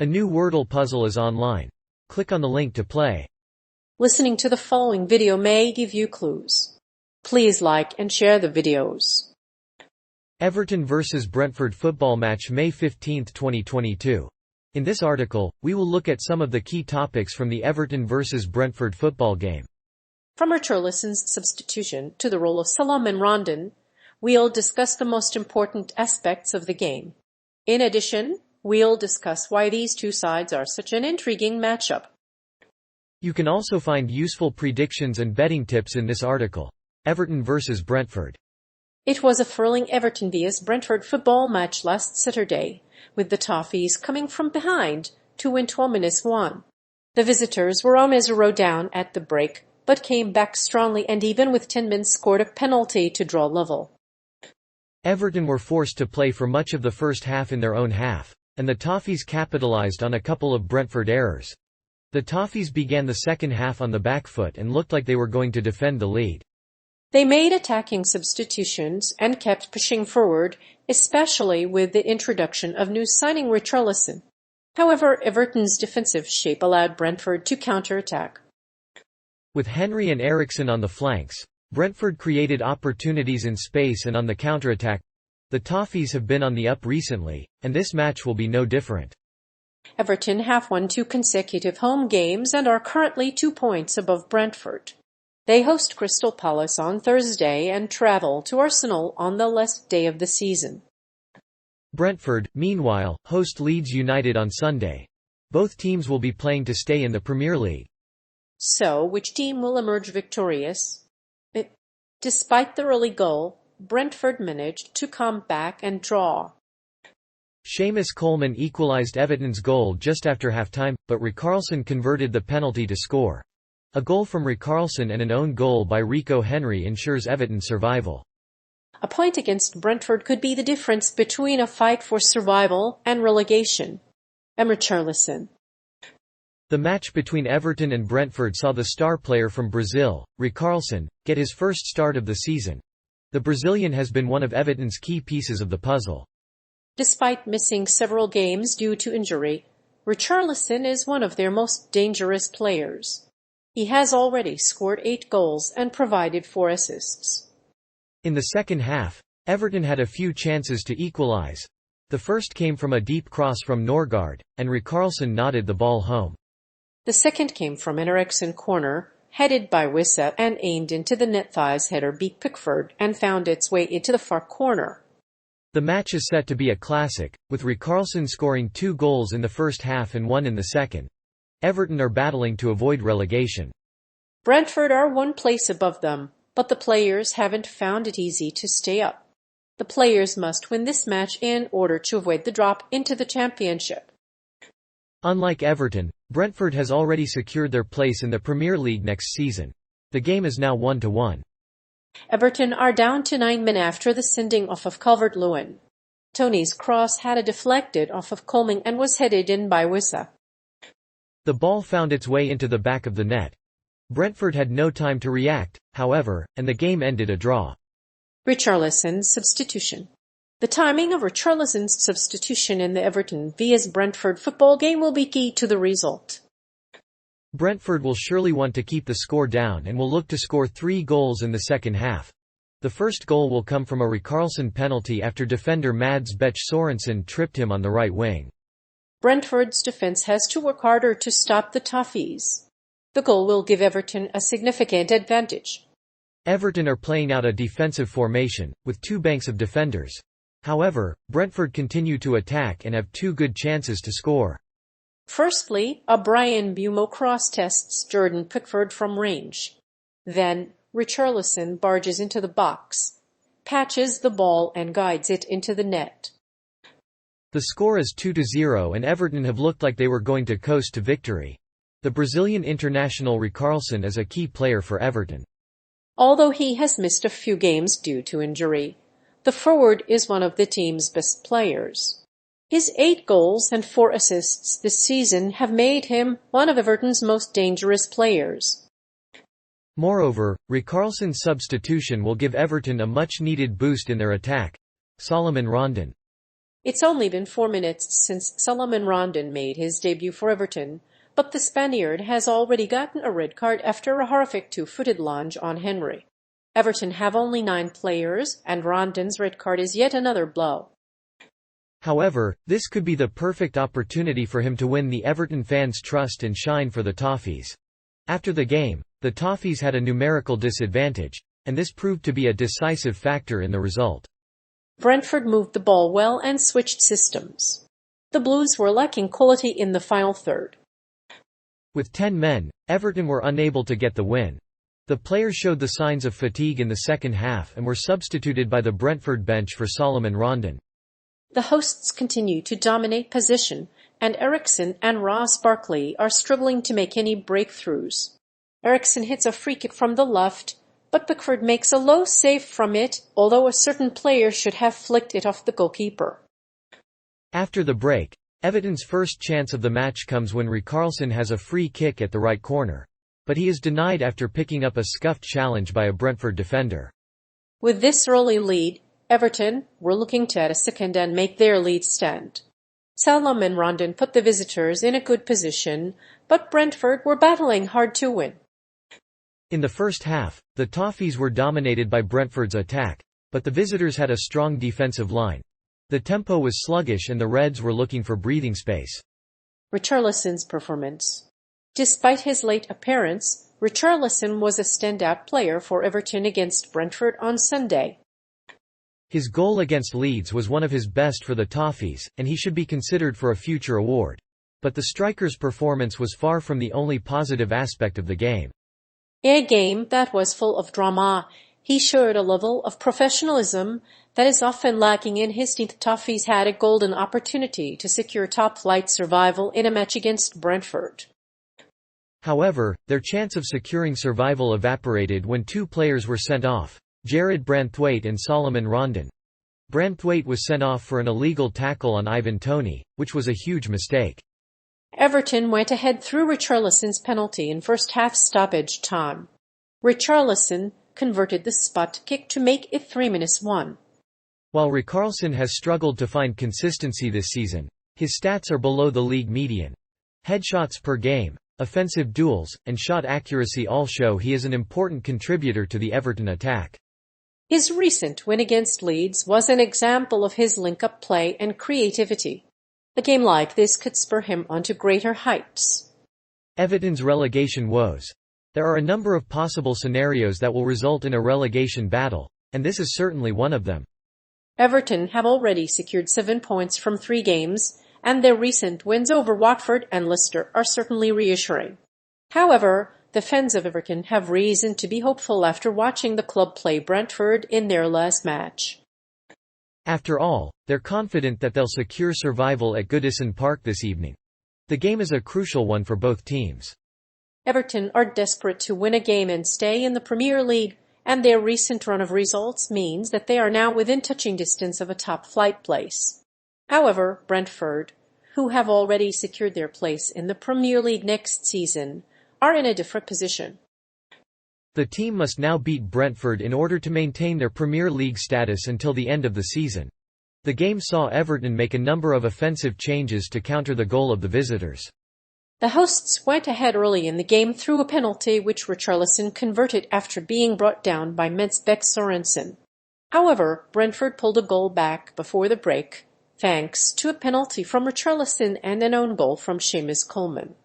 A new Wordle puzzle is online. Click on the link to play. Listening to the following video may give you clues. Please like and share the videos. Everton vs Brentford football match May 15, 2022. In this article, we will look at some of the key topics from the Everton vs Brentford football game. From Richarlison's substitution to the role of Solomon Rondon, we'll discuss the most important aspects of the game. In addition, we'll discuss why these two sides are such an intriguing matchup. You can also find useful predictions and betting tips in this article. Everton vs Brentford. It was a thrilling Everton vs Brentford football match last Saturday, with the Toffees coming from behind to win 12-1. The visitors were on 0 down at the break, but came back strongly and even with 10 men scored a penalty to draw level. Everton were forced to play for much of the first half in their own half, and the Toffees capitalised on a couple of Brentford errors. The Toffees began the second half on the back foot and looked like they were going to defend the lead. They made attacking substitutions and kept pushing forward, especially with the introduction of new signing Richarlison. However, Everton's defensive shape allowed Brentford to counter-attack. With Henry and Eriksen on the flanks, Brentford created opportunities in space and on the counter-attack. The Toffees have been on the up recently, and this match will be no different. Everton have won 2 consecutive home games and are currently 2 points above Brentford. They host Crystal Palace on Thursday and travel to Arsenal on the last day of the season. Brentford, meanwhile, host Leeds United on Sunday. Both teams will be playing to stay in the Premier League. So, which team will emerge victorious? Despite the early goal, Brentford managed to come back and draw. Seamus Coleman equalised Everton's goal just after half-time, but Richarlison converted the penalty to score. A goal from Richarlison and an own goal by Rico Henry ensures Everton's survival. A point against Brentford could be the difference between a fight for survival and relegation. Richarlison. The match between Everton and Brentford saw the star player from Brazil, Richarlison, get his first start of the season. The Brazilian has been one of Everton's key pieces of the puzzle. Despite missing several games due to injury, Richarlison is one of their most dangerous players. He has already scored 8 goals and provided 4 assists. In the second half, Everton had a few chances to equalise. The first came from a deep cross from Norgard, and Richarlison nodded the ball home. The second came from an Eriksen corner, headed by Wissa and aimed into the net. Thigh's header beat Pickford and found its way into the far corner. The match is set to be a classic, with Richarlison scoring 2 goals in the first half and 1 in the second. Everton are battling to avoid relegation. Brentford are 1 place above them, but the players haven't found it easy to stay up. The players must win this match in order to avoid the drop into the Championship. Unlike Everton, Brentford has already secured their place in the Premier League next season. The game is now 1-1. Everton are down to 9 men after the sending off of Calvert-Lewin. Tony's cross had a deflected off of Coleman and was headed in by Wissa. The ball found its way into the back of the net. Brentford had no time to react, however, and the game ended a draw. Richarlison's substitution. The timing of Richarlison's substitution in the Everton vs Brentford football game will be key to the result. Brentford will surely want to keep the score down and will look to score 3 goals in the second half. The first goal will come from a Richarlison penalty after defender Mads Bech Sorensen tripped him on the right wing. Brentford's defence has to work harder to stop the Toffees. The goal will give Everton a significant advantage. Everton are playing out a defensive formation, with 2 banks of defenders. However, Brentford continue to attack and have 2 good chances to score. Firstly, a Brian Bumo cross tests Jordan Pickford from range. Then, Richarlison barges into the box, patches the ball and guides it into the net. The score is 2-0 and Everton have looked like they were going to coast to victory. The Brazilian international Richarlison is a key player for Everton. Although he has missed a few games due to injury, the forward is one of the team's best players. His 8 goals and 4 assists this season have made him one of Everton's most dangerous players. Moreover, Richarlison's substitution will give Everton a much-needed boost in their attack. Solomon Rondon. It's only been 4 minutes since Salomon Rondon made his debut for Everton, but the Spaniard has already gotten a red card after a horrific two-footed lunge on Henry. Everton have only 9 players, and Rondon's red card is yet another blow. However, this could be the perfect opportunity for him to win the Everton fans' trust and shine for the Toffees. After the game, the Toffees had a numerical disadvantage, and this proved to be a decisive factor in the result. Brentford moved the ball well and switched systems. The Blues were lacking quality in the final third. With 10 men, Everton were unable to get the win. The players showed the signs of fatigue in the second half and were substituted by the Brentford bench for Salomon Rondon. The hosts continue to dominate possession, and Eriksen and Ross Barkley are struggling to make any breakthroughs. Eriksen hits a free kick from the left, but Pickford makes a low save from it, although a certain player should have flicked it off the goalkeeper. After the break, Everton's first chance of the match comes when Richarlison has a free kick at the right corner. But he is denied after picking up a scuffed challenge by a Brentford defender. With this early lead, Everton were looking to add a second and make their lead stand. Salomon Rondon put the visitors in a good position, but Brentford were battling hard to win. In the first half, the Toffees were dominated by Brentford's attack, but the visitors had a strong defensive line. The tempo was sluggish and the Reds were looking for breathing space. Richarlison's performance. Despite his late appearance, Richarlison was a standout player for Everton against Brentford on Sunday. His goal against Leeds was one of his best for the Toffees, and he should be considered for a future award. But the striker's performance was far from the only positive aspect of the game. In a game that was full of drama, he showed a level of professionalism that is often lacking in his team. The Toffees had a golden opportunity to secure top-flight survival in a match against Brentford. However, their chance of securing survival evaporated when 2 players were sent off, Jarrad Branthwaite and Salomon Rondon. Branthwaite was sent off for an illegal tackle on Ivan Toney, which was a huge mistake. Everton went ahead through Richarlison's penalty in first-half stoppage time. Richarlison converted the spot kick to make it 3-1. While Richarlison has struggled to find consistency this season, his stats are below the league median. Headshots per game, offensive duels, and shot accuracy all show he is an important contributor to the Everton attack. His recent win against Leeds was an example of his link-up play and creativity. A game like this could spur him onto greater heights. Everton's relegation woes. There are a number of possible scenarios that will result in a relegation battle, and this is certainly one of them. Everton have already secured 7 points from 3 games, and their recent wins over Watford and Leicester are certainly reassuring. However, the fans of Everton have reason to be hopeful after watching the club play Brentford in their last match. After all, they're confident that they'll secure survival at Goodison Park this evening. The game is a crucial one for both teams. Everton are desperate to win a game and stay in the Premier League, and their recent run of results means that they are now within touching distance of a top-flight place. However, Brentford, who have already secured their place in the Premier League next season, are in a different position. The team must now beat Brentford in order to maintain their Premier League status until the end of the season. The game saw Everton make a number of offensive changes to counter the goal of the visitors. The hosts went ahead early in the game through a penalty which Richarlison converted after being brought down by Mensbek Sorensen. However, Brentford pulled a goal back before the break, thanks to a penalty from Richarlison and an own goal from Seamus Coleman.